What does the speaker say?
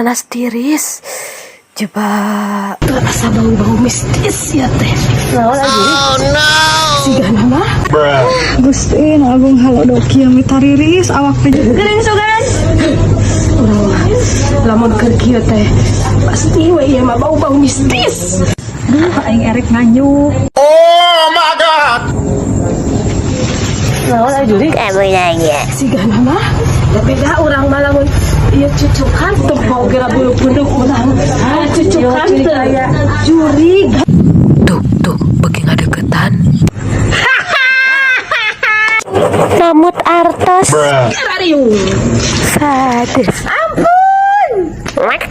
nanas tiris. Coba asa bau-bau mistis ya teh. naon lagi? Oh no. Sigana mah Gusti agung halodo kieu mita riris awak teh geuning sugan. Urang mah lamun keur kieu teh pasti we ieu mah bau-bau mistis. Duh aing erek nganyuk. Oh my god. Naon lagi? Kamu nanya. Sigana mah da beda urang mah lamun ieu cucukan teu bau geura bulu punduk urang. Cucukan teu aya jurig. Tuh, beuki ngadeukeutan. Namut artos. Bruh. Rariung. Sadis. Mak.